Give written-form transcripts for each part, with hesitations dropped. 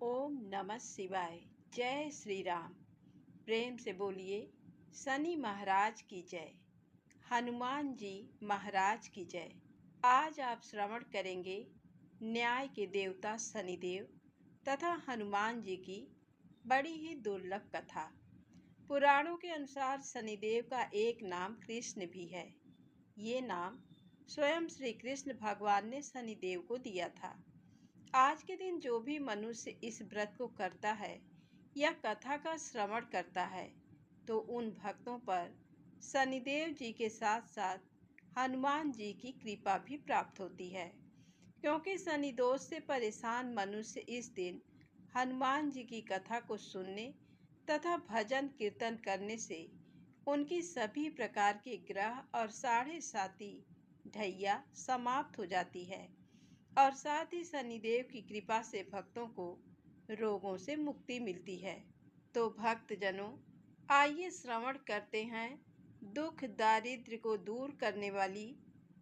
ओम नमः शिवाय। जय श्री राम। प्रेम से बोलिए शनि महाराज की जय, हनुमान जी महाराज की जय। आज आप श्रवण करेंगे न्याय के देवता शनिदेव तथा हनुमान जी की बड़ी ही दुर्लभ कथा। पुराणों के अनुसार शनिदेव का एक नाम कृष्ण भी है। ये नाम स्वयं श्री कृष्ण भगवान ने शनिदेव को दिया था। आज के दिन जो भी मनुष्य इस व्रत को करता है या कथा का श्रवण करता है तो उन भक्तों पर शनिदेव जी के साथ साथ हनुमान जी की कृपा भी प्राप्त होती है, क्योंकि शनि दोष से परेशान मनुष्य इस दिन हनुमान जी की कथा को सुनने तथा भजन कीर्तन करने से उनकी सभी प्रकार के ग्रह और साढ़े साती ढैया समाप्त हो जाती है और साथ ही शनिदेव की कृपा से भक्तों को रोगों से मुक्ति मिलती है। तो भक्तजनों, आइए श्रवण करते हैं दुख दारिद्र्य को दूर करने वाली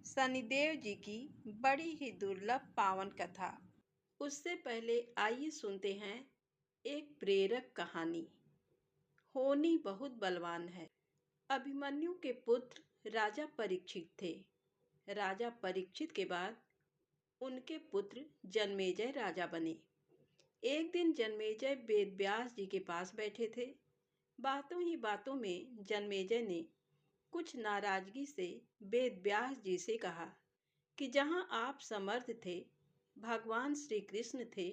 शनिदेव जी की बड़ी ही दुर्लभ पावन कथा। उससे पहले आइए सुनते हैं एक प्रेरक कहानी। होनी बहुत बलवान है। अभिमन्यु के पुत्र राजा परीक्षित थे। राजा परीक्षित के बाद उनके पुत्र जन्मेजय राजा बने। एक दिन जन्मेजय वेद व्यास जी के पास बैठे थे। बातों ही बातों में जन्मेजय ने कुछ नाराजगी से वेद व्यास जी से कहा कि जहाँ आप समर्थ थे, भगवान श्री कृष्ण थे,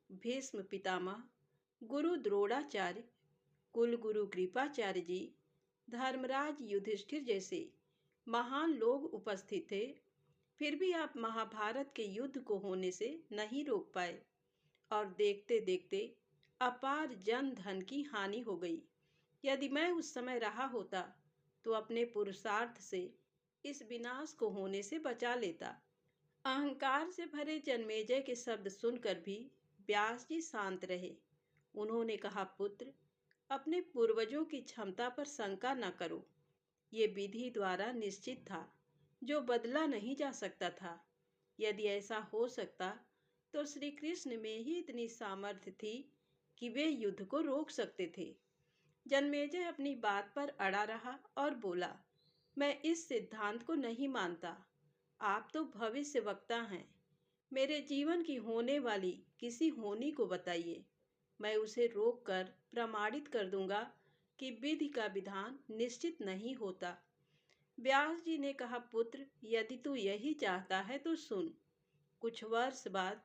भीष्म पितामह, गुरु द्रोणाचार्य, कुल गुरु कृपाचार्य जी, धर्मराज युधिष्ठिर जैसे महान लोग उपस्थित थे, फिर भी आप महाभारत के युद्ध को होने से नहीं रोक पाए और देखते देखते अपार जन धन की हानि हो गई। यदि मैं उस समय रहा होता तो अपने पुरुषार्थ से इस विनाश को होने से बचा लेता। अहंकार से भरे जन्मेजय के शब्द सुनकर भी व्यास जी शांत रहे। उन्होंने कहा, पुत्र, अपने पूर्वजों की क्षमता पर शंका न करो। ये विधि द्वारा निश्चित था, जो बदला नहीं जा सकता था। यदि ऐसा हो सकता तो श्री कृष्ण में ही इतनी सामर्थ्य थी कि वे युद्ध को रोक सकते थे। जन्मेजय अपनी बात पर अड़ा रहा और बोला, मैं इस सिद्धांत को नहीं मानता। आप तो भविष्य वक्ता हैं। मेरे जीवन की होने वाली किसी होनी को बताइए। मैं उसे रोक कर प्रमाणित कर दूंगा कि विधि का विधान निश्चित नहीं होता। व्यास जी ने कहा, पुत्र, यदि तू यही चाहता है तो सुन। कुछ वर्ष बाद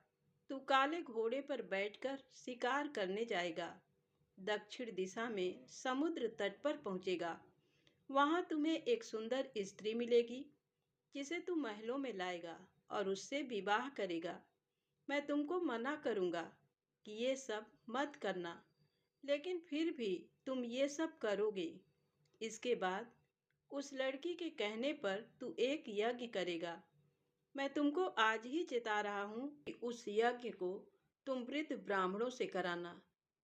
तू काले घोड़े पर बैठकर शिकार करने जाएगा। दक्षिण दिशा में समुद्र तट पर पहुंचेगा। वहां तुम्हें एक सुंदर स्त्री मिलेगी जिसे तू महलों में लाएगा और उससे विवाह करेगा। मैं तुमको मना करूंगा कि ये सब मत करना, लेकिन फिर भी तुम ये सब करोगे। इसके बाद उस लड़की के कहने पर तू एक यज्ञ करेगा। मैं तुमको आज ही चेता रहा हूँ कि उस यज्ञ को तुम वृद्ध ब्राह्मणों से कराना,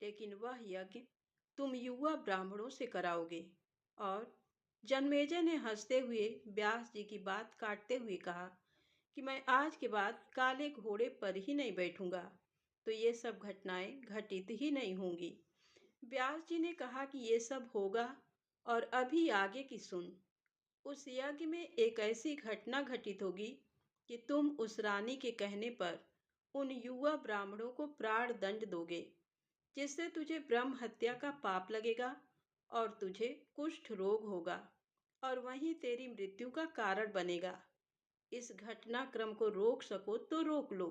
लेकिन वह यज्ञ तुम युवा ब्राह्मणों से कराओगे। और जन्मेजय ने हंसते हुए व्यास जी की बात काटते हुए कहा कि मैं आज के बाद काले घोड़े पर ही नहीं बैठूंगा, तो ये सब घटनाएं घटित ही नहीं होंगी। व्यास जी ने कहा कि ये सब होगा, और अभी आगे की सुन। उस यज्ञ में एक ऐसी घटना घटित होगी कि तुम उस रानी के कहने पर उन युवा ब्राह्मणों को प्राण दंड दोगे, जिससे तुझे ब्रह्म हत्या का पाप लगेगा और तुझे कुष्ठ रोग होगा और वहीं तेरी मृत्यु का कारण बनेगा। इस घटनाक्रम को रोक सको तो रोक लो।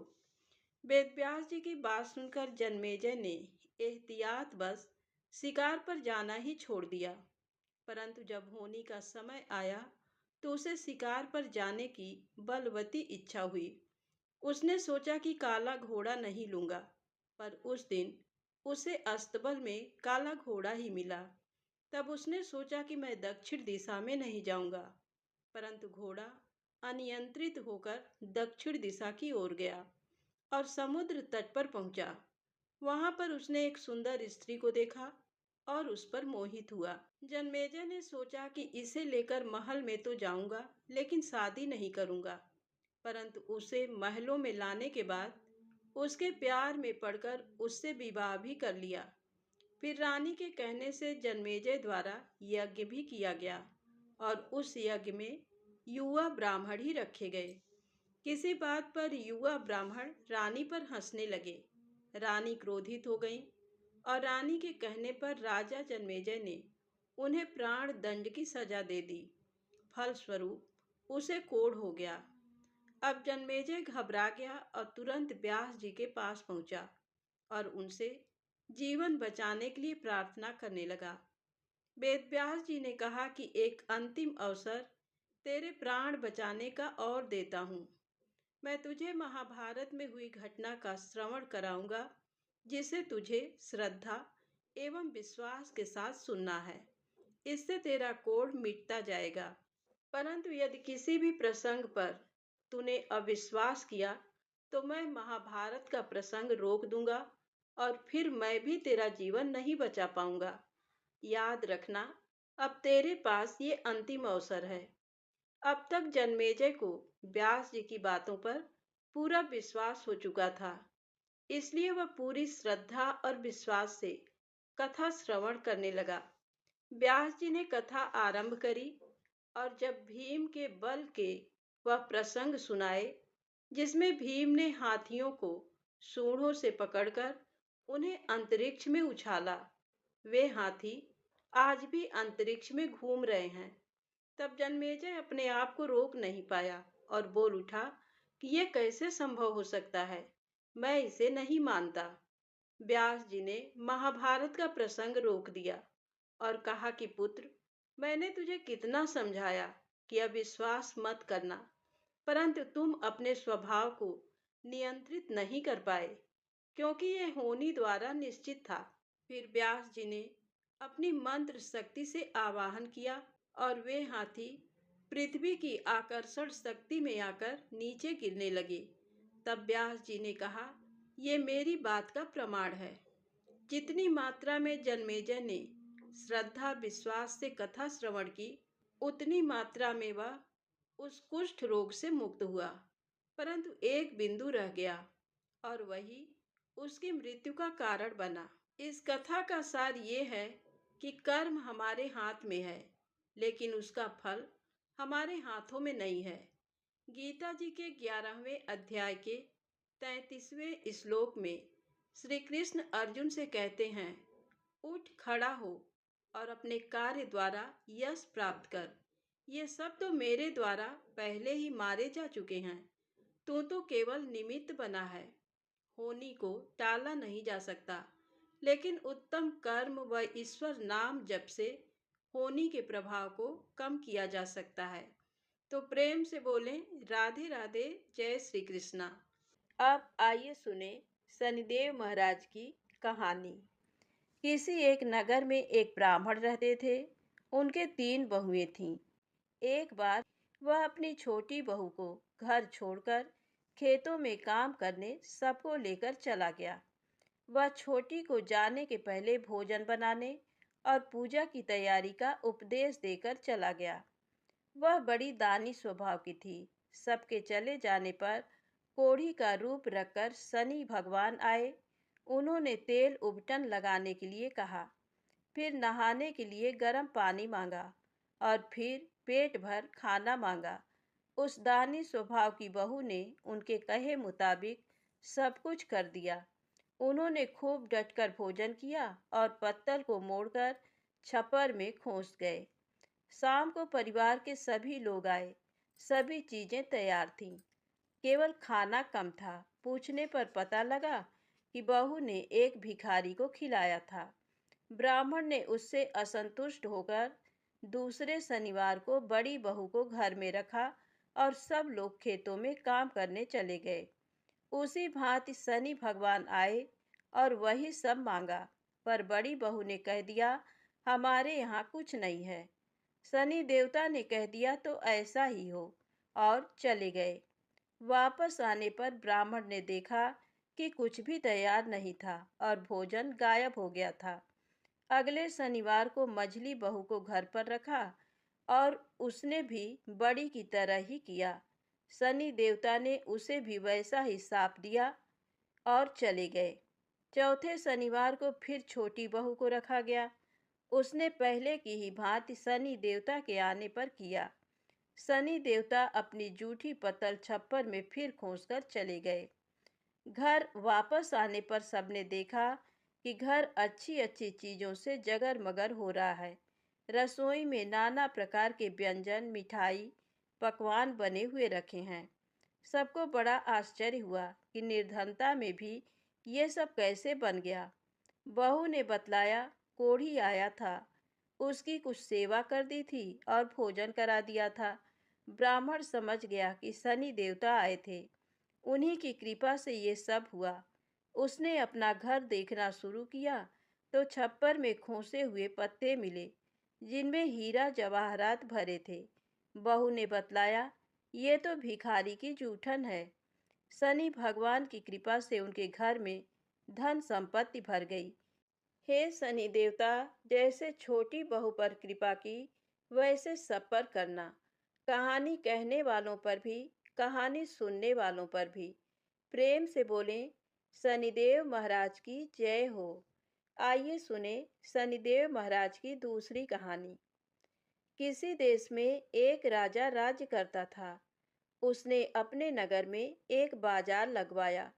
वेदव्यास जी की बात सुनकर जन्मेजय ने एहतियात बस शिकार पर जाना ही छोड़ दिया। परंतु जब होनी का समय आया तो उसे शिकार पर जाने की बलवती इच्छा हुई। उसने सोचा कि काला घोड़ा नहीं लूंगा, पर उस दिन उसे अस्तबल में काला घोड़ा ही मिला। तब उसने सोचा कि मैं दक्षिण दिशा में नहीं जाऊंगा, परंतु घोड़ा अनियंत्रित होकर दक्षिण दिशा की ओर गया और समुद्र तट पर पहुंचा। वहां पर उसने एक सुंदर स्त्री को देखा और उस पर मोहित हुआ। जन्मेजय ने सोचा कि इसे लेकर महल में तो जाऊंगा, लेकिन शादी नहीं करूंगा। परंतु उसे महलों में लाने के बाद उसके प्यार में पड़कर उससे विवाह भी कर लिया। फिर रानी के कहने से जन्मेजय द्वारा यज्ञ भी किया गया और उस यज्ञ में युवा ब्राह्मण ही रखे गए। किसी बात पर युवा ब्राह्मण रानी पर हंसने लगे। रानी क्रोधित हो गई और रानी के कहने पर राजा जन्मेजय ने उन्हें प्राण दंड की सजा दे दी। फलस्वरूप उसे कोढ़ हो गया। अब जन्मेजय घबरा गया और तुरंत व्यास जी के पास पहुंचा और उनसे जीवन बचाने के लिए प्रार्थना करने लगा। वेद व्यास जी ने कहा कि एक अंतिम अवसर तेरे प्राण बचाने का और देता हूँ। मैं तुझे महाभारत में हुई घटना का श्रवण कराऊंगा, जिसे तुझे श्रद्धा एवं विश्वास के साथ सुनना है। इससे तेरा कोढ़ मिटता जाएगा। परंतु यदि किसी भी प्रसंग पर तूने अविश्वास किया तो मैं महाभारत का प्रसंग रोक दूंगा और फिर मैं भी तेरा जीवन नहीं बचा पाऊंगा। याद रखना, अब तेरे पास ये अंतिम अवसर है। अब तक जन्मेजय को व्यास जी की बातों पर पूरा विश्वास हो चुका था, इसलिए वह पूरी श्रद्धा और विश्वास से कथा श्रवण करने लगा। व्यास जी ने कथा आरंभ करी और जब भीम के बल के वह प्रसंग सुनाए जिसमें भीम ने हाथियों को सूंडों से पकड़कर उन्हें अंतरिक्ष में उछाला, वे हाथी आज भी अंतरिक्ष में घूम रहे हैं। तब जन्मेजय अपने आप को रोक नहीं पाया और बोल उठा कि यह कैसे संभव हो सकता है, मैं इसे नहीं मानता। व्यास जी ने महाभारत का प्रसंग रोक दिया और कहा कि पुत्र, मैंने तुझे कितना समझाया कि अविश्वास मत करना, परंतु तुम अपने स्वभाव को नियंत्रित नहीं कर पाए, क्योंकि यह होनी द्वारा निश्चित था। फिर व्यास जी ने अपनी मंत्र शक्ति से आवाहन किया और वे हाथी पृथ्वी की आकर्षण शक्ति में आकर नीचे गिरने लगे। तब व्यास जी ने कहा, ये मेरी बात का प्रमाण है। जितनी मात्रा में जन्मेजय ने श्रद्धा विश्वास से कथा श्रवण की, उतनी मात्रा में वह उस कुष्ठ रोग से मुक्त हुआ। परंतु एक बिंदु रह गया और वही उसकी मृत्यु का कारण बना। इस कथा का सार ये है कि कर्म हमारे हाथ में है, लेकिन उसका फल हमारे हाथों में नहीं है। गीता जी के 11वें अध्याय के 33वें श्लोक में श्री कृष्ण अर्जुन से कहते हैं, उठ खड़ा हो और अपने कार्य द्वारा यश प्राप्त कर। ये सब तो मेरे द्वारा पहले ही मारे जा चुके हैं। तू तो केवल निमित्त बना है। होनी को टाला नहीं जा सकता, लेकिन उत्तम कर्म व ईश्वर नाम जप से होनी के प्रभाव को कम किया जा सकता है। तो प्रेम से बोलें राधे राधे, जय श्री कृष्णा। अब आइए सुने शनिदेव महाराज की कहानी। किसी एक नगर में एक ब्राह्मण रहते थे। उनके 3 बहुएं थीं। एक बार वह अपनी छोटी बहू को घर छोड़कर खेतों में काम करने सबको लेकर चला गया। वह छोटी को जाने के पहले भोजन बनाने और पूजा की तैयारी का उपदेश देकर चला गया। वह बड़ी दानी स्वभाव की थी। सबके चले जाने पर कोढ़ी का रूप रखकर शनि भगवान आए। उन्होंने तेल उबटन लगाने के लिए कहा, फिर नहाने के लिए गर्म पानी मांगा और फिर पेट भर खाना मांगा। उस दानी स्वभाव की बहू ने उनके कहे मुताबिक सब कुछ कर दिया। उन्होंने खूब डटकर भोजन किया और पत्तल को मोड़कर छप्पर में खोस गए। शाम को परिवार के सभी लोग आए। सभी चीजें तैयार थीं, केवल खाना कम था। पूछने पर पता लगा कि बहू ने एक भिखारी को खिलाया था। ब्राह्मण ने उससे असंतुष्ट होकर दूसरे शनिवार को बड़ी बहू को घर में रखा और सब लोग खेतों में काम करने चले गए। उसी भांति शनि भगवान आए और वही सब मांगा, पर बड़ी बहू ने कह दिया, हमारे यहाँ कुछ नहीं है। शनि देवता ने कह दिया तो ऐसा ही हो, और चले गए। वापस आने पर ब्राह्मण ने देखा कि कुछ भी तैयार नहीं था और भोजन गायब हो गया था। अगले शनिवार को मझली बहू को घर पर रखा और उसने भी बड़ी की तरह ही किया। शनि देवता ने उसे भी वैसा ही शाप दिया। और चले गए। चौथे शनिवार को फिर छोटी बहू को रखा गया। उसने पहले की ही भांति शनि देवता के आने पर किया। शनि देवता अपनी जूठी पतल छप्पर में फिर खोसकर चले गए। घर वापस आने पर सबने देखा कि घर अच्छी अच्छी चीजों से जगरमगर हो रहा है। रसोई में नाना प्रकार के व्यंजन, मिठाई, पकवान बने हुए रखे हैं। सबको बड़ा आश्चर्य हुआ कि निर्धनता में भी ये सब कैसे बन गया। बहू ने बतलाया, कोढ़ी आया था, उसकी कुछ सेवा कर दी थी और भोजन करा दिया था। ब्राह्मण समझ गया कि शनि देवता आए थे, उन्हीं की कृपा से ये सब हुआ। उसने अपना घर देखना शुरू किया तो छप्पर में खोसे हुए पत्ते मिले, जिनमें हीरा जवाहरात भरे थे। बहू ने बतलाया, ये तो भिखारी की जूठन है। शनि भगवान की कृपा से उनके घर में धन संपत्ति भर गई। हे शनि देवता, जैसे छोटी बहू पर कृपा की, वैसे सब पर करना। कहानी कहने वालों पर भी, कहानी सुनने वालों पर भी। प्रेम से बोलें, शनिदेव महाराज की जय हो। आइए सुने शनिदेव महाराज की दूसरी कहानी। किसी देश में एक राजा राज्य करता था। उसने अपने नगर में एक बाजार लगवाया।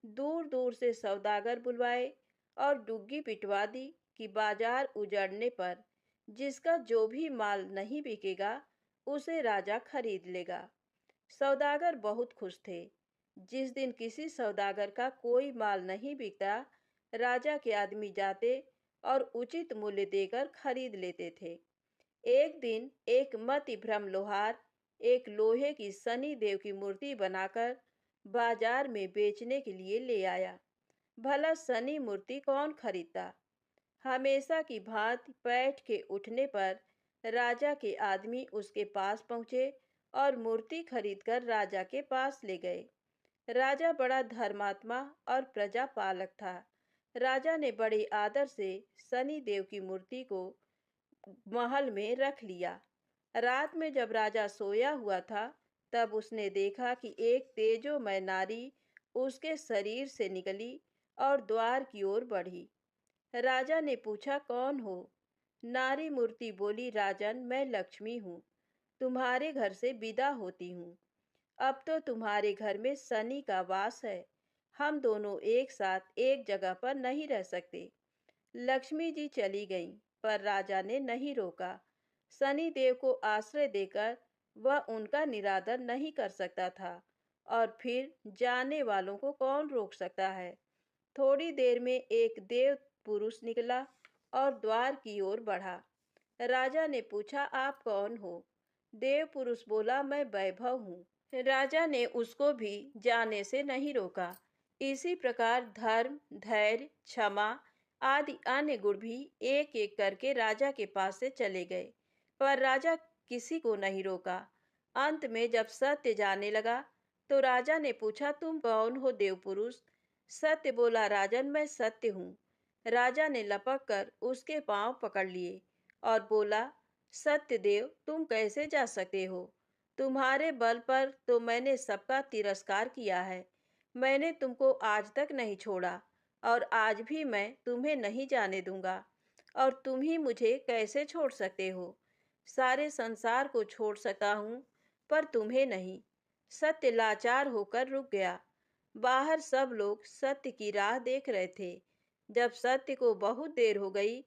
दूर दूर से सौदागर बुलवाए और डुग्गी पिटवा दी कि बाजार उजड़ने पर जिसका जो भी माल नहीं बिकेगा, उसे राजा खरीद लेगा। सौदागर बहुत खुश थे। जिस दिन किसी सौदागर का कोई माल नहीं बिकता, राजा के आदमी जाते और उचित मूल्य देकर खरीद लेते थे। एक दिन एक मतिभ्रम लोहार एक लोहे की शनि देव की मूर्ति बनाकर बाजार में बेचने के लिए ले आया। भला शनि मूर्ति कौन खरीदता। हमेशा की भांति पैठ के उठने पर राजा के आदमी उसके पास पहुंचे और मूर्ति खरीदकर राजा के पास ले गए। राजा बड़ा धर्मात्मा और प्रजा पालक था। राजा ने बड़े आदर से शनि देव की मूर्ति को महल में रख लिया। रात में जब राजा सोया हुआ था, तब उसने देखा कि एक तेजोमय नारी उसके शरीर से निकली और द्वार की ओर बढ़ी। राजा ने पूछा, कौन हो? नारी मूर्ति बोली, राजन, मैं लक्ष्मी हूँ, तुम्हारे घर से विदा होती हूँ। अब तो तुम्हारे घर में शनि का वास है, हम दोनों एक साथ एक जगह पर नहीं रह सकते। लक्ष्मी जी चली गईं, पर राजा ने नहीं रोका। शनि देव को आश्रय देकर वह उनका निरादर नहीं कर सकता था, और फिर जाने वालों को कौन रोक सकता है। थोड़ी देर में एक देव पुरुष निकला और द्वार की ओर बढ़ा। राजा ने पूछा, आप कौन हो? देव पुरुष बोला, मैं वैभव हूँ। राजा ने उसको भी जाने से नहीं रोका। इसी प्रकार धर्म, धैर्य, क्षमा आदि अन्य गुण भी एक एक करके राजा के पास से चले गए, पर राजा किसी को नहीं रोका। अंत में जब सत्य जाने लगा तो राजा ने पूछा, तुम कौन हो देव पुरुष? सत्य बोला, राजन, मैं सत्य हूँ। राजा ने लपक कर उसके पांव पकड़ लिए और बोला, सत्य देव, तुम कैसे जा सकते हो? तुम्हारे बल पर तो मैंने सबका तिरस्कार किया है। मैंने तुमको आज तक नहीं छोड़ा और आज भी मैं तुम्हें नहीं जाने दूंगा, और तुम ही मुझे कैसे छोड़ सकते हो? सारे संसार को छोड़ सकता हूँ, पर तुम्हें नहीं। सत्य लाचार होकर रुक गया। बाहर सब लोग सत्य की राह देख रहे थे। जब सत्य को बहुत देर हो गई,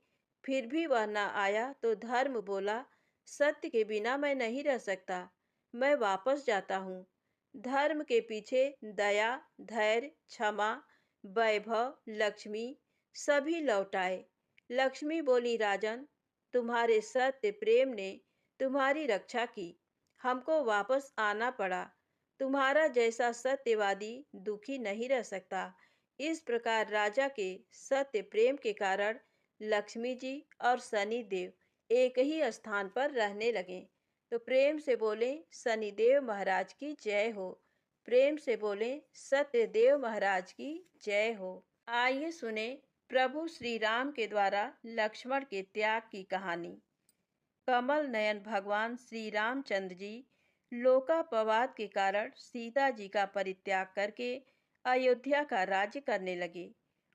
फिर भी वह न आया, तो धर्म बोला, सत्य के बिना मैं नहीं रह सकता, मैं वापस जाता हूँ। धर्म के पीछे दया, धैर्य, क्षमा, वैभव, लक्ष्मी सभी लौट आए। लक्ष्मी बोली, राजन, तुम्हारे सत्य प्रेम ने तुम्हारी रक्षा की, हमको वापस आना पड़ा। तुम्हारा जैसा सत्यवादी दुखी नहीं रह सकता। इस प्रकार राजा के सत्य प्रेम के कारण लक्ष्मी जी और शनि देव एक ही स्थान पर रहने लगे। तो प्रेम से बोले, शनिदेव महाराज की जय हो। प्रेम से बोले, सत्यदेव महाराज की जय हो। आइए सुने प्रभु श्री राम के द्वारा लक्ष्मण के त्याग की कहानी। कमल नयन भगवान श्री रामचंद्र जी लोकापवाद के कारण सीता जी का परित्याग करके अयोध्या का राज्य करने लगे।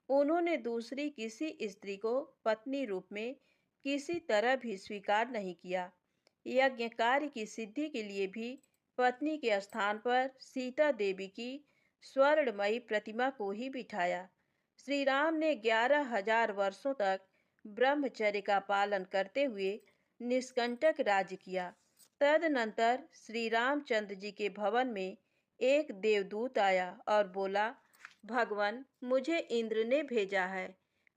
उन्होंने दूसरी किसी स्त्री को पत्नी रूप में किसी तरह भी स्वीकार नहीं किया। यज्ञ कार्य की सिद्धि के लिए भी पत्नी के स्थान पर सीता देवी की स्वर्णमयी प्रतिमा को ही बिठाया। श्री राम ने 11,000 वर्षों तक ब्रह्मचर्य का पालन करते हुए निष्कंटक राज्य किया। तदनंतर श्री रामचंद्र जी के भवन में एक देवदूत आया और बोला, भगवान, मुझे इंद्र ने भेजा है,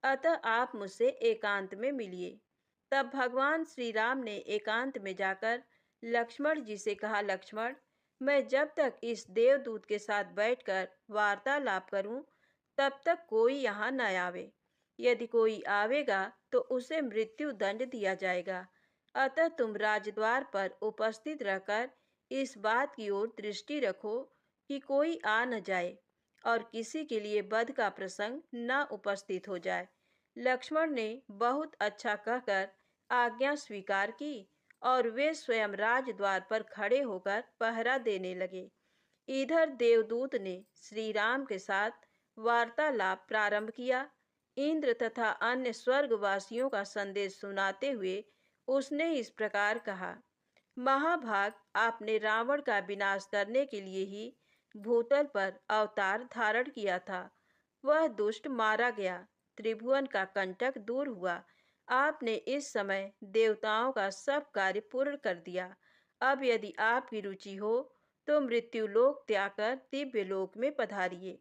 अतः आप मुझसे एकांत में मिलिए। तब भगवान श्री राम ने एकांत में जाकर लक्ष्मण जी से कहा, लक्ष्मण, मैं जब तक इस देवदूत के साथ बैठकर वार्तालाप करूं, तब तक कोई यहाँ न आवे। यदि कोई आवेगा तो उसे मृत्यु दंड दिया जाएगा। अतः तुम राजद्वार पर उपस्थित रहकर इस बात की ओर दृष्टि रखो कि कोई आ न जाए और किसी के लिए वध का प्रसंग न उपस्थित हो जाए। लक्ष्मण ने बहुत अच्छा कहकर आज्ञा स्वीकार की और वे स्वयं राजद्वार पर खड़े होकर पहरा देने लगे। इधर देवदूत ने श्री राम के साथ वार्तालाप प्रारंभ किया। इंद्र तथा अन्य स्वर्गवासियों का संदेश सुनाते हुए उसने इस प्रकार कहा, महाभाग, आपने रावण का विनाश करने के लिए ही भूतल पर अवतार धारण किया था। वह दुष्ट मारा गया, त्रिभुवन का कंटक दूर हुआ। आपने इस समय देवताओं का सब कार्य पूर्ण कर दिया। अब यदि आपकी रुचि हो तो मृत्यु लोक त्याग कर दिव्य लोक में पधारिए।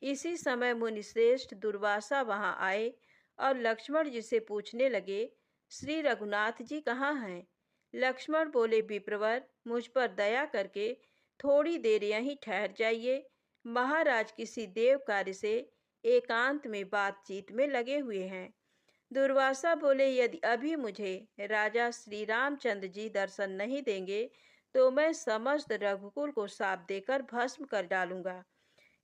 इसी समय मुनिश्रेष्ठ दुर्वासा वहां आए और लक्ष्मण जी से पूछने लगे, श्री रघुनाथ जी कहाँ हैं? लक्ष्मण बोले, विप्रवर, मुझ पर दया करके थोड़ी देर यहीं ठहर जाइए। महाराज किसी देव कार्य से एकांत में बातचीत में लगे हुए हैं। दुर्वासा बोले, यदि अभी मुझे राजा श्री रामचंद्र जी दर्शन नहीं देंगे तो मैं समस्त रघुकुल को शाप देकर भस्म कर डालूंगा।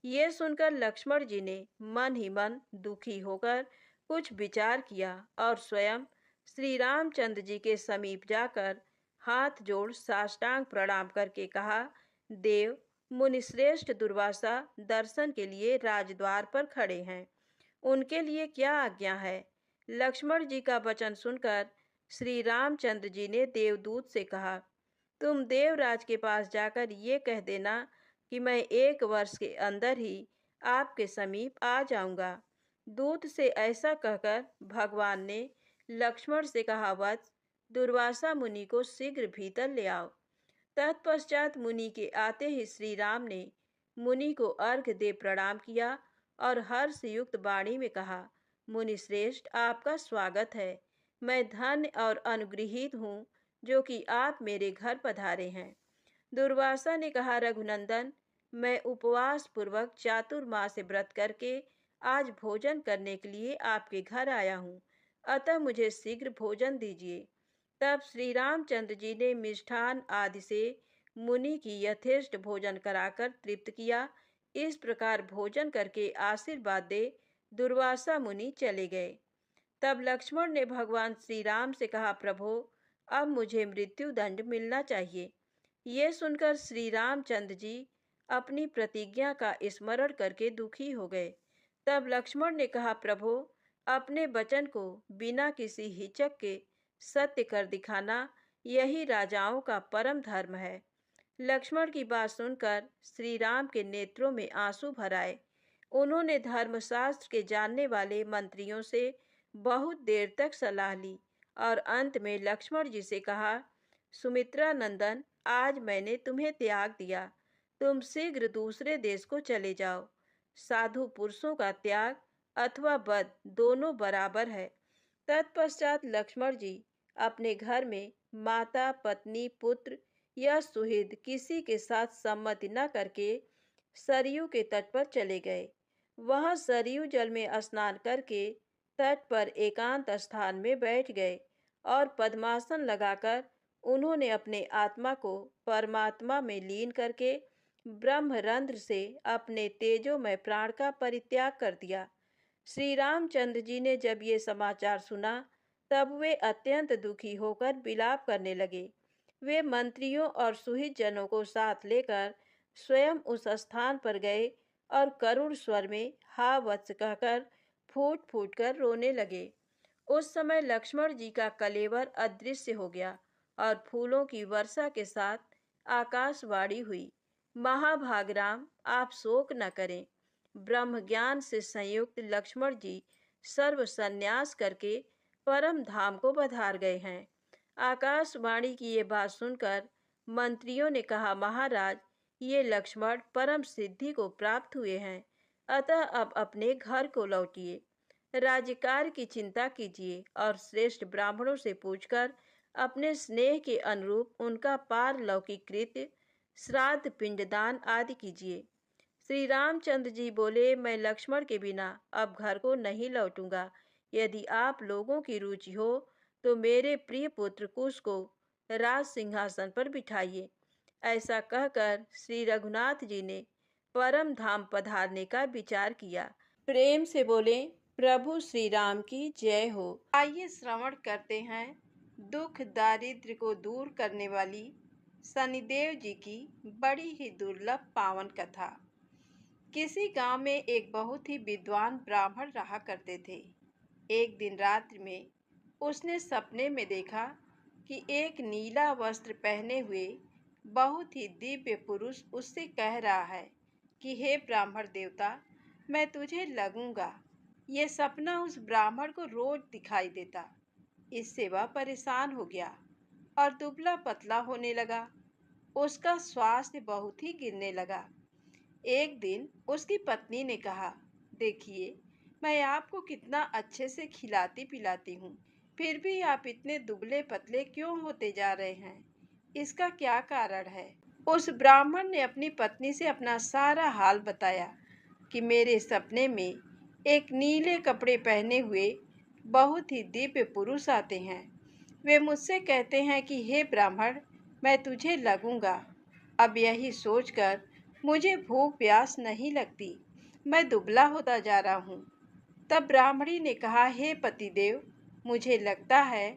ये सुनकर लक्ष्मण जी ने मन ही मन दुखी होकर कुछ विचार किया और स्वयं श्री रामचंद्र जी के समीप जाकर हाथ जोड़ साष्टांग प्रणाम करके कहा, देव, मुनिश्रेष्ठ दुर्वासा दर्शन के लिए राजद्वार पर खड़े हैं, उनके लिए क्या आज्ञा है? लक्ष्मण जी का वचन सुनकर श्री रामचंद्र जी ने देवदूत से कहा, तुम देवराज के पास जाकर ये कह देना कि मैं 1 वर्ष के अंदर ही आपके समीप आ जाऊंगा। दूत से ऐसा कहकर भगवान ने लक्ष्मण से कहा, वत्स, दुर्वासा मुनि को शीघ्र भीतर ले आओ। तत्पश्चात मुनि के आते ही श्री राम ने मुनि को अर्घ्य दे प्रणाम किया और हर्ष युक्त वाणी में कहा, मुनि श्रेष्ठ, आपका स्वागत है। मैं धन्य और अनुगृहीत हूँ जो कि आप मेरे घर पधारे हैं। दुर्वासा ने कहा, रघुनंदन, मैं उपवास पूर्वक चातुर्मास से व्रत करके आज भोजन करने के लिए आपके घर आया हूँ, अतः मुझे शीघ्र भोजन दीजिए। तब श्री रामचंद्र जी ने मिष्ठान आदि से मुनि की यथेष्ट भोजन कराकर तृप्त किया। इस प्रकार भोजन करके आशीर्वाद दे दुर्वासा मुनि चले गए। तब लक्ष्मण ने भगवान श्री राम से कहा, प्रभो, अब मुझे मृत्यु दंड मिलना चाहिए। ये सुनकर श्री रामचंद्र जी अपनी प्रतिज्ञा का स्मरण करके दुखी हो गए। तब लक्ष्मण ने कहा, प्रभो, अपने वचन को बिना किसी हिचक के सत्य कर दिखाना यही राजाओं का परम धर्म है। लक्ष्मण की बात सुनकर श्री राम के नेत्रों में आंसू भर आए। उन्होंने धर्मशास्त्र के जानने वाले मंत्रियों से बहुत देर तक सलाह ली और अंत में लक्ष्मण जी से कहा, सुमित्रा नंदन, आज मैंने तुम्हें त्याग दिया, तुम शीघ्र दूसरे देश को चले जाओ। साधु पुरुषों का त्याग अथवा वध दोनों बराबर है। तत्पश्चात लक्ष्मण जी अपने घर में माता, पत्नी, पुत्र या सुहृद किसी के साथ सम्मति न करके सरयू के तट पर चले गए। वहां सरयू जल में स्नान करके तट पर एकांत स्थान में बैठ गए और पद्मासन लगाकर उन्होंने अपने आत्मा को परमात्मा में लीन करके ब्रह्मरंध्र से अपने तेजोमय प्राण का परित्याग कर दिया। श्री रामचंद्र जी ने जब ये समाचार सुना तब वे अत्यंत दुखी होकर विलाप करने लगे। वे मंत्रियों और सुहित जनों को साथ लेकर स्वयं उस स्थान पर गए और करुण स्वर में हा वत्स कहकर फूट फूट कर रोने लगे। उस समय लक्ष्मण जी का कलेवर अदृश्य हो गया और फूलों की वर्षा के साथ आकाशवाणी हुई, महाभाग राम, आप शोक न करें। ब्रह्म ज्ञान से संयुक्त लक्ष्मण जी सर्व संन्यास करके परम धाम को पधार गए हैं। आकाशवाणी की ये बात सुनकर मंत्रियों ने कहा, महाराज, ये लक्ष्मण परम सिद्धि को प्राप्त हुए हैं, अतः अब अपने घर को लौटिए। राज्यकार्य की चिंता कीजिए और श्रेष्ठ ब्राह्मणों से पूछकर अपने स्नेह के अनुरूप उनका पारलौकिक कृत्य, श्राद्ध, पिंडदान आदि कीजिए। श्री रामचंद्र जी बोले, मैं लक्ष्मण के बिना अब घर को नहीं लौटूंगा। यदि आप लोगों की रुचि हो तो मेरे प्रिय पुत्र कुश को राज सिंहासन पर बिठाइए। ऐसा कहकर श्री रघुनाथ जी ने परम धाम पधारने का विचार किया। प्रेम से बोले, प्रभु श्री राम की जय हो। आइए श्रवण करते हैं दुख दारिद्र्य को दूर करने वाली शनिदेव जी की बड़ी ही दुर्लभ पावन कथा। किसी गांव में एक बहुत ही विद्वान ब्राह्मण रहा करते थे। एक दिन रात्रि में उसने सपने में देखा कि एक नीला वस्त्र पहने हुए बहुत ही दिव्य पुरुष उससे कह रहा है कि हे ब्राह्मण देवता, मैं तुझे लगूंगा। ये सपना उस ब्राह्मण को रोज दिखाई देता। इससे वह परेशान हो गया और दुबला पतला होने लगा। उसका स्वास्थ्य बहुत ही गिरने लगा। एक दिन उसकी पत्नी ने कहा, देखिए, मैं आपको कितना अच्छे से खिलाती पिलाती हूँ, फिर भी आप इतने दुबले पतले क्यों होते जा रहे हैं? इसका क्या कारण है? उस ब्राह्मण ने अपनी पत्नी से अपना सारा हाल बताया कि मेरे सपने में एक नीले कपड़े पहने हुए बहुत ही दिव्य पुरुष आते हैं। वे मुझसे कहते हैं कि हे ब्राह्मण, मैं तुझे लगूंगा। अब यही सोचकर मुझे भूख प्यास नहीं लगती, मैं दुबला होता जा रहा हूँ। तब ब्राह्मणी ने कहा, हे पतिदेव, मुझे लगता है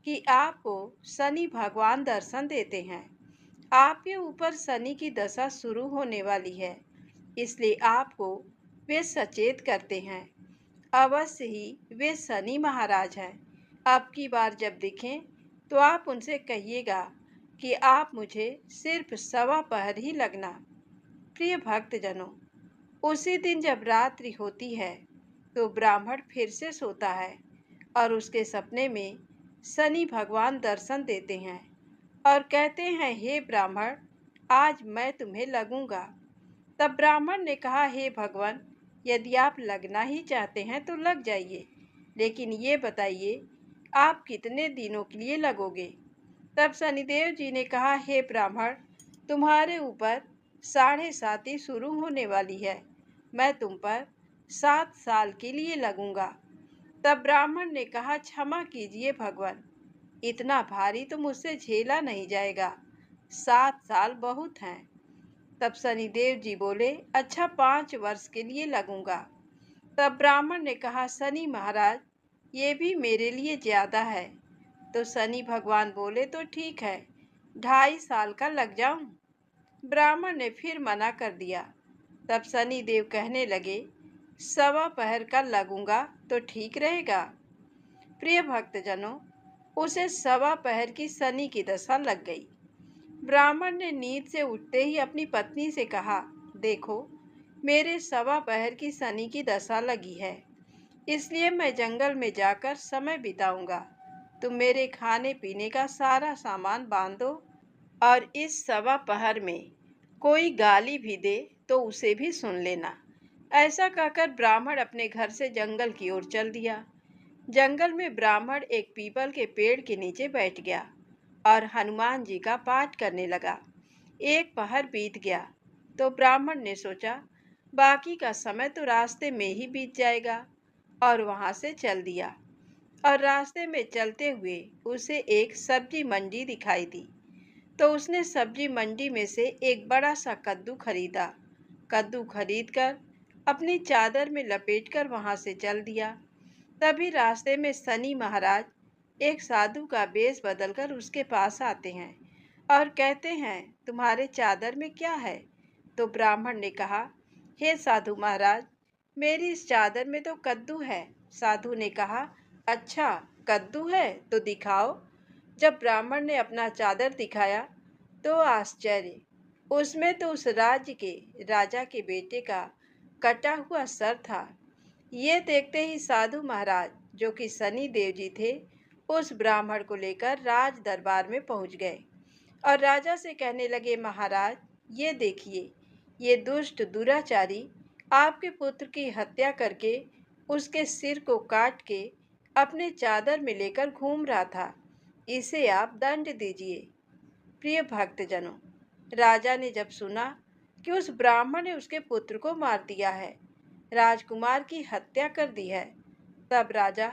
कि आपको शनि भगवान दर्शन देते हैं। आपके ऊपर शनि की दशा शुरू होने वाली है, इसलिए आपको वे सचेत करते हैं। अवश्य ही वे शनि महाराज हैं। अब की बार जब दिखें तो आप उनसे कहिएगा कि आप मुझे सिर्फ सवा पहर ही लगना। प्रिय भक्तजनों, उसी दिन जब रात्रि होती है तो ब्राह्मण फिर से सोता है और उसके सपने में शनि भगवान दर्शन देते हैं और कहते हैं, हे ब्राह्मण, आज मैं तुम्हें लगूंगा। तब ब्राह्मण ने कहा, हे भगवान, यदि आप लगना ही चाहते हैं तो लग जाइए, लेकिन ये बताइए आप कितने दिनों के लिए लगोगे? तब शनिदेव जी ने कहा, हे ब्राह्मण, तुम्हारे ऊपर 7.5 शुरू होने वाली है, मैं तुम पर 7 साल के लिए लगूंगा। तब ब्राह्मण ने कहा, क्षमा कीजिए भगवान, इतना भारी तो मुझसे झेला नहीं जाएगा, 7 साल बहुत हैं। तब शनिदेव जी बोले, अच्छा 5 वर्ष के लिए लगूंगा। तब ब्राह्मण ने कहा, शनि महाराज, ये भी मेरे लिए ज्यादा है। तो शनि भगवान बोले, तो ठीक है, 2.5 साल का लग जाऊं। ब्राह्मण ने फिर मना कर दिया। तब शनि देव कहने लगे, सवा पहर का लगूंगा तो ठीक रहेगा। प्रिय भक्तजनों, उसे सवा पहर की शनि की दशा लग गई। ब्राह्मण ने नींद से उठते ही अपनी पत्नी से कहा, देखो, मेरे सवा पहर की शनि की दशा लगी है, इसलिए मैं जंगल में जाकर समय बिताऊंगा। तुम मेरे खाने पीने का सारा सामान बांध दो और इस सवा पहर में कोई गाली भी दे तो उसे भी सुन लेना। ऐसा कहकर ब्राह्मण अपने घर से जंगल की ओर चल दिया। जंगल में ब्राह्मण एक पीपल के पेड़ के नीचे बैठ गया और हनुमान जी का पाठ करने लगा। एक पहर बीत गया तो ब्राह्मण ने सोचा, बाकी का समय तो रास्ते में ही बीत जाएगा, और वहां से चल दिया। और रास्ते में चलते हुए उसे एक सब्जी मंडी दिखाई दी, तो उसने सब्जी मंडी में से एक बड़ा सा कद्दू खरीदा। कद्दू खरीदकर अपनी चादर में लपेटकर वहां से चल दिया। तभी रास्ते में शनि महाराज एक साधु का वेश बदलकर उसके पास आते हैं और कहते हैं, तुम्हारे चादर में क्या है? तो ब्राह्मण ने कहा, हे साधु महाराज, मेरी इस चादर में तो कद्दू है। साधु ने कहा, अच्छा, कद्दू है तो दिखाओ। जब ब्राह्मण ने अपना चादर दिखाया तो आश्चर्य, उसमें तो उस राज्य के राजा के बेटे का कटा हुआ सर था। ये देखते ही साधु महाराज, जो कि शनि देव जी थे, उस ब्राह्मण को लेकर राज दरबार में पहुंच गए और राजा से कहने लगे, महाराज, ये देखिए, ये दुष्ट दुराचारी आपके पुत्र की हत्या करके उसके सिर को काट के अपने चादर में लेकर घूम रहा था। इसे आप दंड दीजिए। प्रिय भक्तजनों, राजा ने जब सुना कि उस ब्राह्मण ने उसके पुत्र को मार दिया है, राजकुमार की हत्या कर दी है, तब राजा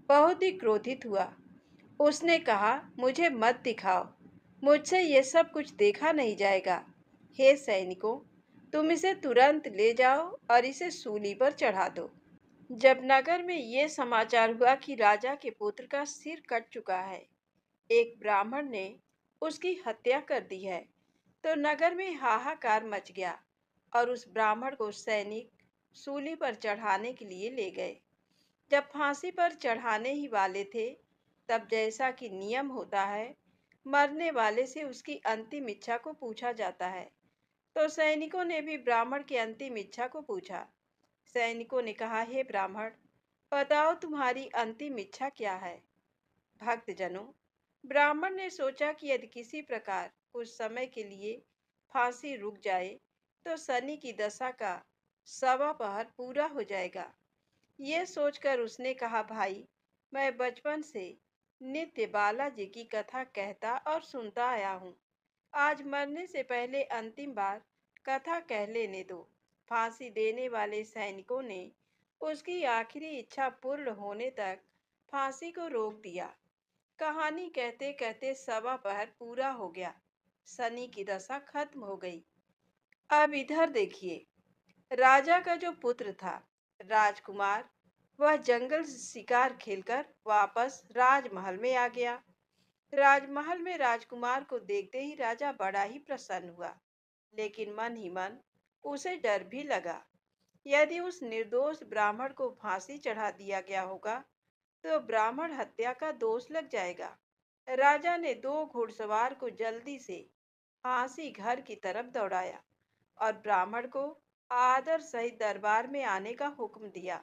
बहुत ही क्रोधित हुआ। उसने कहा, मुझे मत दिखाओ, मुझसे ये सब कुछ देखा नहीं जाएगा। हे सैनिकों, तुम इसे तुरंत ले जाओ और इसे सूली पर चढ़ा दो। जब नगर में ये समाचार हुआ कि राजा के पुत्र का सिर कट चुका है, एक ब्राह्मण ने उसकी हत्या कर दी है, तो नगर में हाहाकार मच गया और उस ब्राह्मण को सैनिक सूली पर चढ़ाने के लिए ले गए। जब फांसी पर चढ़ाने ही वाले थे, तब जैसा कि नियम होता है, मरने वाले से उसकी अंतिम इच्छा को पूछा जाता है। तो सैनिकों ने भी ब्राह्मण की अंतिम इच्छा को पूछा। सैनिकों ने कहा, हे ब्राह्मण, बताओ तुम्हारी अंतिम इच्छा क्या है। भक्तजनों, ब्राह्मण ने सोचा कि यदि किसी प्रकार कुछ समय के लिए फांसी रुक जाए तो शनि की दशा का 1.25 पहर पूरा हो जाएगा। ये सोचकर उसने कहा, भाई, मैं बचपन से नित्य बालाजी की कथा कहता और सुनता आया हूँ। आज मरने से पहले अंतिम बार कथा कह लेने दो। फांसी देने वाले सैनिकों ने उसकी आखिरी इच्छा पूर्ण होने तक फांसी को रोक दिया। कहानी कहते कहते 1.25 पहर पूरा हो गया। शनि की दशा खत्म हो गई। अब इधर देखिए, राजा का जो पुत्र था, राजकुमार, वह जंगल से शिकार खेलकर वापस राजमहल में आ गया। राजमहल में राजकुमार को देखते ही राजा बड़ा ही प्रसन्न हुआ, लेकिन मन ही मन उसे डर भी लगा। यदि उस निर्दोष ब्राह्मण को फांसी चढ़ा दिया गया होगा तो ब्राह्मण हत्या का दोष लग जाएगा। राजा ने 2 घुड़सवार को जल्दी से फांसी घर की तरफ दौड़ाया और ब्राह्मण को आदर सहित दरबार में आने का हुक्म दिया।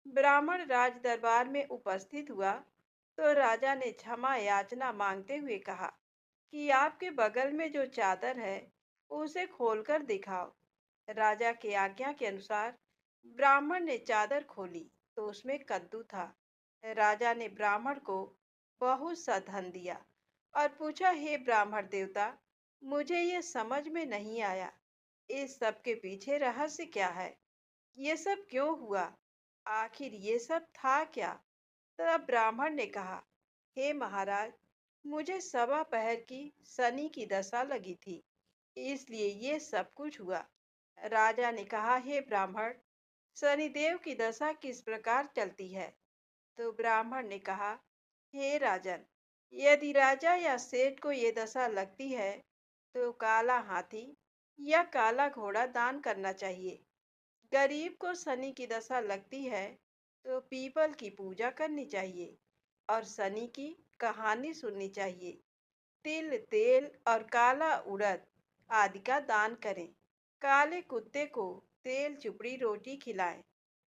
ब्राह्मण राज दरबार में उपस्थित हुआ तो राजा ने क्षमा याचना मांगते हुए कहा कि आपके बगल में जो चादर है उसे खोलकर दिखाओ। राजा की आज्ञा के अनुसार ब्राह्मण ने चादर खोली तो उसमें कद्दू था। राजा ने ब्राह्मण को बहुत सा धन दिया और पूछा, हे ब्राह्मण देवता, मुझे ये समझ में नहीं आया, इस सब के पीछे रहस्य क्या है? ये सब क्यों हुआ? आखिर ये सब था क्या? तब ब्राह्मण ने कहा, हे महाराज, मुझे 1.25 पहर की शनि की दशा लगी थी, इसलिए ये सब कुछ हुआ। राजा ने कहा, हे ब्राह्मण, शनिदेव की दशा किस प्रकार चलती है? तो ब्राह्मण ने कहा, हे राजन, यदि राजा या सेठ को ये दशा लगती है तो काला हाथी या काला घोड़ा दान करना चाहिए। गरीब को शनि की दशा लगती है तो पीपल की पूजा करनी चाहिए और शनि की कहानी सुननी चाहिए। तिल, तेल और काला उड़द आदि का दान करें। काले कुत्ते को तेल चुपड़ी रोटी खिलाएं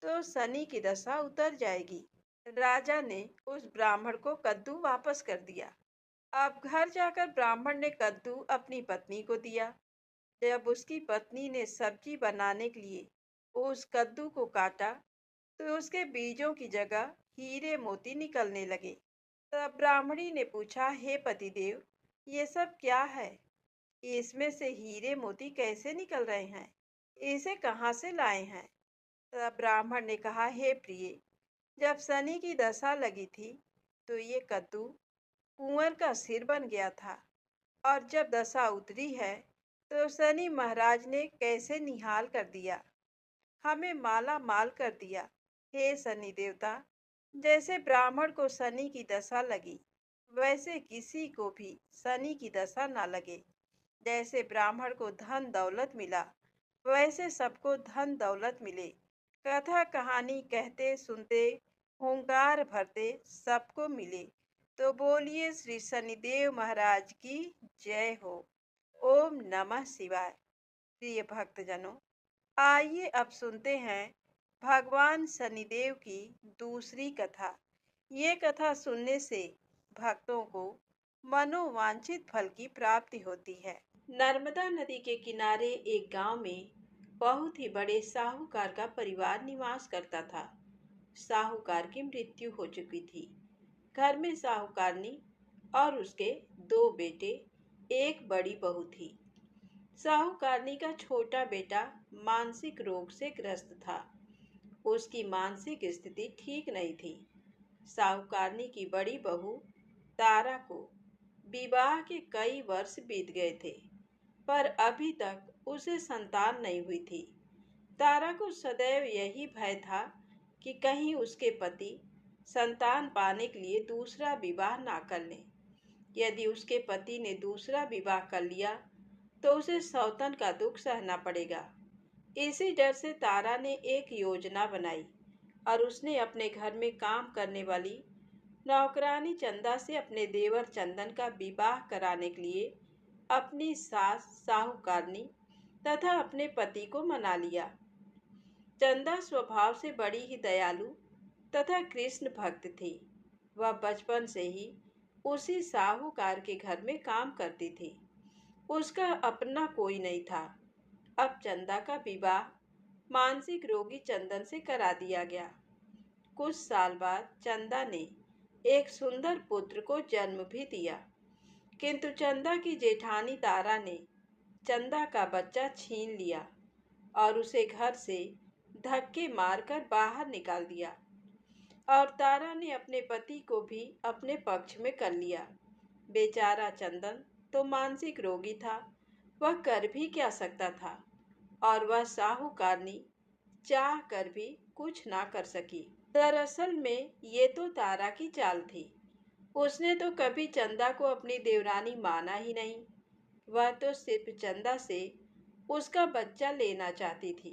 तो शनि की दशा उतर जाएगी। राजा ने उस ब्राह्मण को कद्दू वापस कर दिया। अब घर जाकर ब्राह्मण ने कद्दू अपनी पत्नी को दिया। जब उसकी पत्नी ने सब्जी बनाने के लिए उस कद्दू को काटा तो उसके बीजों की जगह हीरे मोती निकलने लगे। तब ब्राह्मणी ने पूछा, हे पतिदेव, ये सब क्या है? इसमें से हीरे मोती कैसे निकल रहे हैं? इसे कहाँ से लाए हैं? तब ब्राह्मण ने कहा, हे प्रिय, जब शनि की दशा लगी थी तो ये कद्दू कुंवर का सिर बन गया था और जब दशा उतरी है तो शनि महाराज ने कैसे निहाल कर दिया, हमें माला माल कर दिया। हे शनि देवता, जैसे ब्राह्मण को शनि की दशा लगी वैसे किसी को भी शनि की दशा ना लगे। जैसे ब्राह्मण को धन दौलत मिला वैसे सबको धन दौलत मिले, कथा कहानी कहते सुनते हुंकार भरते सबको मिले। तो बोलिए श्री शनिदेव महाराज की जय हो। ओम नमः शिवाय। प्रिय भक्तजनों, आइए अब सुनते हैं भगवान शनिदेव की दूसरी कथा। ये कथा सुनने से भक्तों को मनोवांछित फल की प्राप्ति होती है। नर्मदा नदी के किनारे एक गांव में बहुत ही बड़े साहूकार का परिवार निवास करता था। साहूकार की मृत्यु हो चुकी थी। घर में साहूकारनी और उसके दो बेटे, एक बड़ी बहू थी। साहूकारनी का छोटा बेटा मानसिक रोग से ग्रस्त था। उसकी मानसिक स्थिति ठीक नहीं थी। साहूकारनी की बड़ी बहू तारा को विवाह के कई वर्ष बीत गए थे, पर अभी तक उसे संतान नहीं हुई थी। तारा को सदैव यही भय था कि कहीं उसके पति संतान पाने के लिए दूसरा विवाह ना कर लें। यदि उसके पति ने दूसरा विवाह कर लिया तो उसे सौतन का दुख सहना पड़ेगा। इसी डर से तारा ने एक योजना बनाई और उसने अपने घर में काम करने वाली नौकरानी चंदा से अपने देवर चंदन का विवाह कराने के लिए अपनी सास साहूकारनी तथा अपने पति को मना लिया। चंदा स्वभाव से बड़ी ही दयालु तथा कृष्ण भक्त थी। वह बचपन से ही उसी साहूकार के घर में काम करती थी। उसका अपना कोई नहीं था। अब चंदा का विवाह मानसिक रोगी चंदन से करा दिया गया। कुछ साल बाद चंदा ने एक सुंदर पुत्र को जन्म भी दिया, किंतु चंदा की जेठानी तारा ने चंदा का बच्चा छीन लिया और उसे घर से धक्के मारकर बाहर निकाल दिया। और तारा ने अपने पति को भी अपने पक्ष में कर लिया। बेचारा चंदन तो मानसिक रोगी था, वह कर भी क्या सकता था, और वह साहूकारनी चाह कर भी कुछ ना कर सकी। दरअसल में ये तो तारा की चाल थी। उसने तो कभी चंदा को अपनी देवरानी माना ही नहीं। वह तो सिर्फ चंदा से उसका बच्चा लेना चाहती थी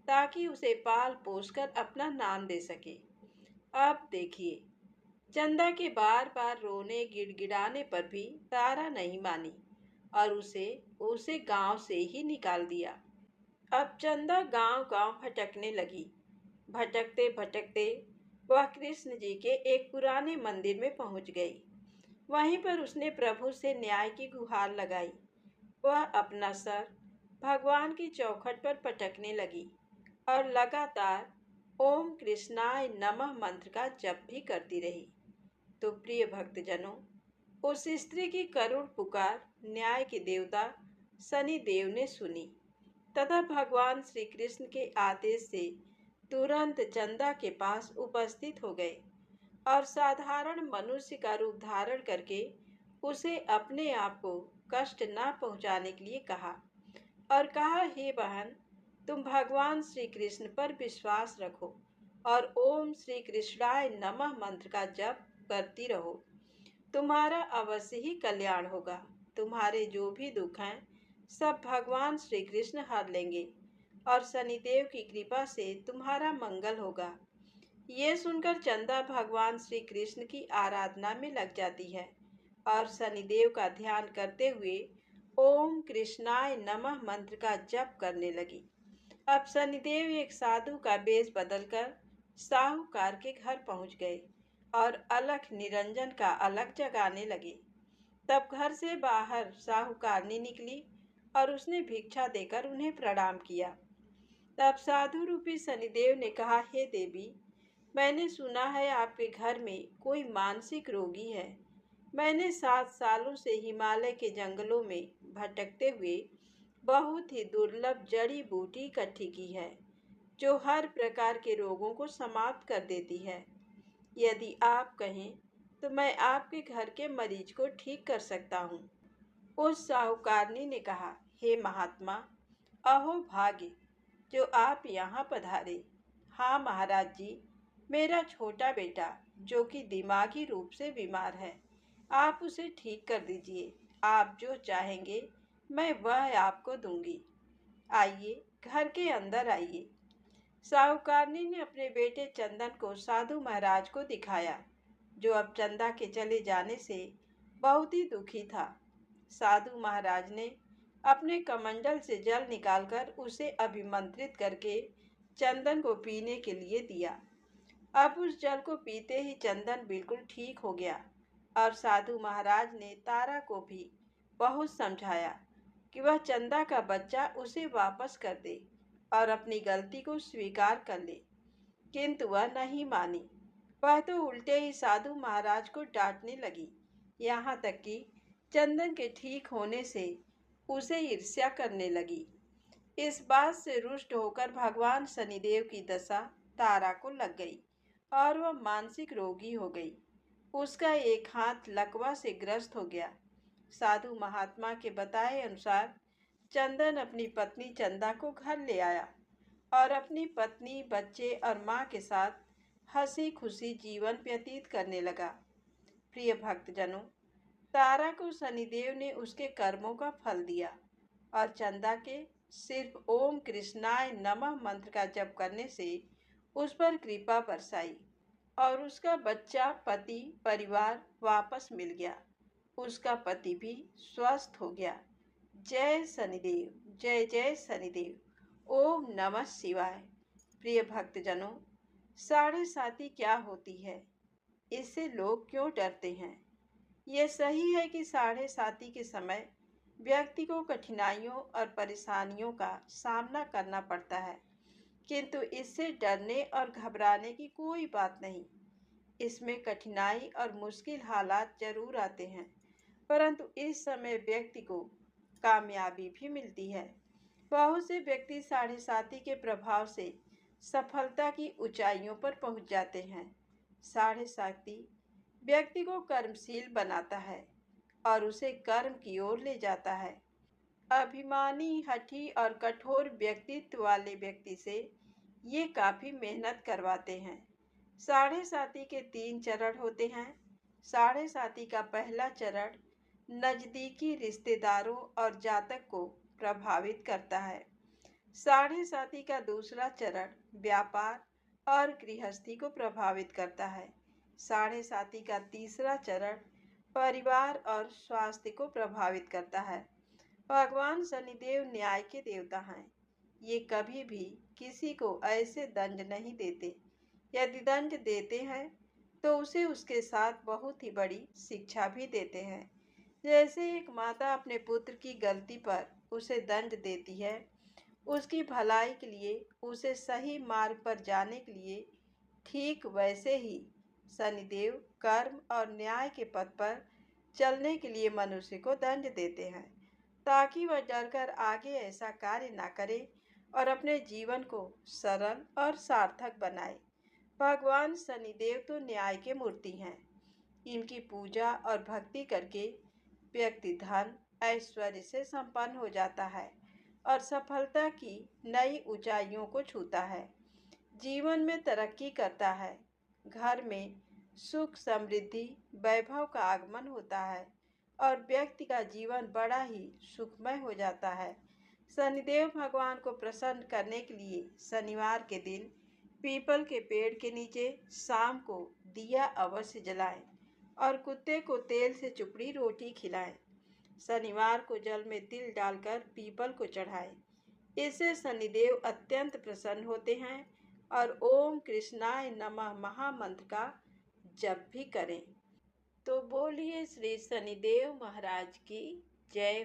ताकि उसे पाल पोस कर अपना नाम दे सके। अब देखिए, चंदा के बार बार रोने गिड़गिड़ाने पर भी तारा नहीं मानी और उसे उसे गांव से ही निकाल दिया। अब चंदा गांव गांव भटकने लगी। भटकते भटकते वह कृष्ण जी के एक पुराने मंदिर में पहुंच गई। वहीं पर उसने प्रभु से न्याय की गुहार लगाई। वह अपना सर भगवान की चौखट पर पटकने लगी और लगातार ओम कृष्णाय नमः मंत्र का जप भी करती रही। तो प्रिय भक्तजनों, उस स्त्री की करुण पुकार न्याय के देवता शनि देव ने सुनी तथा भगवान श्री कृष्ण के आदेश से तुरंत चंदा के पास उपस्थित हो गए और साधारण मनुष्य का रूप धारण करके उसे अपने आप को कष्ट न पहुंचाने के लिए कहा और कहा, हे बहन, तुम भगवान श्री कृष्ण पर विश्वास रखो और ओम श्री कृष्णाय नमः मंत्र का जप करती रहो। तुम्हारा अवश्य ही कल्याण होगा। तुम्हारे जो भी दुख हैं सब भगवान श्री कृष्ण हर लेंगे और शनिदेव की कृपा से तुम्हारा मंगल होगा। ये सुनकर चंदा भगवान श्री कृष्ण की आराधना में लग जाती है और शनिदेव का ध्यान करते हुए ओम कृष्णाय नमः मंत्र का जप करने लगी। अब शनिदेव एक साधु का वेश बदलकर साहूकार के घर पहुंच गए और अलख निरंजन का अलख जगाने लगे। तब घर से बाहर साहूकारनी निकली और उसने भिक्षा देकर उन्हें प्रणाम किया। तब साधु रूपी शनिदेव ने कहा, हे देवी, मैंने सुना है आपके घर में कोई मानसिक रोगी है। मैंने 7 सालों से हिमालय के जंगलों में भटकते हुए बहुत ही दुर्लभ जड़ी बूटी इकट्ठी की है जो हर प्रकार के रोगों को समाप्त कर देती है। यदि आप कहें तो मैं आपके घर के मरीज को ठीक कर सकता हूँ। उस साहूकारनी ने कहा, हे महात्मा, अहो भाग्य जो आप यहाँ पधारे। हाँ महाराज जी, मेरा छोटा बेटा जो कि दिमागी रूप से बीमार है, आप उसे ठीक कर दीजिए। आप जो चाहेंगे मैं वह आपको दूंगी। आइए घर के अंदर आइए। साहूकारनी ने अपने बेटे चंदन को साधु महाराज को दिखाया, जो अब चंदा के चले जाने से बहुत ही दुखी था। साधु महाराज ने अपने कमंडल से जल निकालकर उसे अभिमंत्रित करके चंदन को पीने के लिए दिया। अब उस जल को पीते ही चंदन बिल्कुल ठीक हो गया और साधु महाराज ने तारा को भी बहुत समझाया कि वह चंदा का बच्चा उसे वापस कर दे और अपनी गलती को स्वीकार कर ले, किंतु वह नहीं मानी। वह तो उल्टे ही साधु महाराज को डांटने लगी, यहाँ तक कि चंदन के ठीक होने से उसे ईर्ष्या करने लगी। इस बात से रुष्ट होकर भगवान शनिदेव की दशा तारा को लग गई और वह मानसिक रोगी हो गई। उसका एक हाथ लकवा से ग्रस्त हो गया। साधु महात्मा के बताए अनुसार चंदन अपनी पत्नी चंदा को घर ले आया और अपनी पत्नी, बच्चे और माँ के साथ हंसी खुशी जीवन व्यतीत करने लगा। प्रिय भक्तजनों, तारा को शनिदेव ने उसके कर्मों का फल दिया और चंदा के सिर्फ ओम कृष्णाय नमः मंत्र का जप करने से उस पर कृपा बरसाई और उसका बच्चा, पति, परिवार वापस मिल गया। उसका पति भी स्वस्थ हो गया। जय शनिदेव, जय जय शनिदेव। ओम नमः शिवाय। प्रिय भक्तजनों, साढ़े साती क्या होती है? इससे लोग क्यों डरते हैं? यह सही है कि साढ़े साती के समय व्यक्ति को कठिनाइयों और परेशानियों का सामना करना पड़ता है, किंतु इससे डरने और घबराने की कोई बात नहीं। इसमें कठिनाई और मुश्किल हालात जरूर आते हैं, परंतु इस समय व्यक्ति को कामयाबी भी मिलती है। बहुत से व्यक्ति साढ़े साती के प्रभाव से सफलता की ऊंचाइयों पर पहुंच जाते हैं। साढ़े साती व्यक्ति को कर्मशील बनाता है और उसे कर्म की ओर ले जाता है। अभिमानी, हठी और कठोर व्यक्तित्व वाले व्यक्ति से ये काफी मेहनत करवाते हैं। साढ़े साती के 3 चरण होते हैं। साढ़े साती का पहला चरण नजदीकी रिश्तेदारों और जातक को प्रभावित करता है। साढ़े साती का दूसरा चरण व्यापार और गृहस्थी को प्रभावित करता है। साढ़े साती का तीसरा चरण परिवार और स्वास्थ्य को प्रभावित करता है। भगवान शनिदेव न्याय के देवता हैं। ये कभी भी किसी को ऐसे दंड नहीं देते। यदि दंड देते हैं तो उसे उसके साथ बहुत ही बड़ी शिक्षा भी देते हैं। जैसे एक माता अपने पुत्र की गलती पर उसे दंड देती है, उसकी भलाई के लिए, उसे सही मार्ग पर जाने के लिए, ठीक वैसे ही शनिदेव कर्म और न्याय के पथ पर चलने के लिए मनुष्य को दंड देते हैं, ताकि वह डरकर आगे ऐसा कार्य ना करे और अपने जीवन को सरल और सार्थक बनाए। भगवान शनिदेव तो न्याय के मूर्ति हैं। इनकी पूजा और भक्ति करके व्यक्ति धन, ऐश्वर्य से संपन्न हो जाता है और सफलता की नई ऊंचाइयों को छूता है। जीवन में तरक्की करता है। घर में सुख, समृद्धि, वैभव का आगमन होता है और व्यक्ति का जीवन बड़ा ही सुखमय हो जाता है। शनिदेव भगवान को प्रसन्न करने के लिए शनिवार के दिन पीपल के पेड़ के नीचे शाम को दिया अवश्य जलाएं और कुत्ते को तेल से चुपड़ी रोटी खिलाएं। शनिवार को जल में तिल डालकर पीपल को चढ़ाएं। इससे शनिदेव अत्यंत प्रसन्न होते हैं और ओम कृष्णाय नमः महामंत्र का जप भी करें। तो बोलिए श्री शनिदेव महाराज की जय।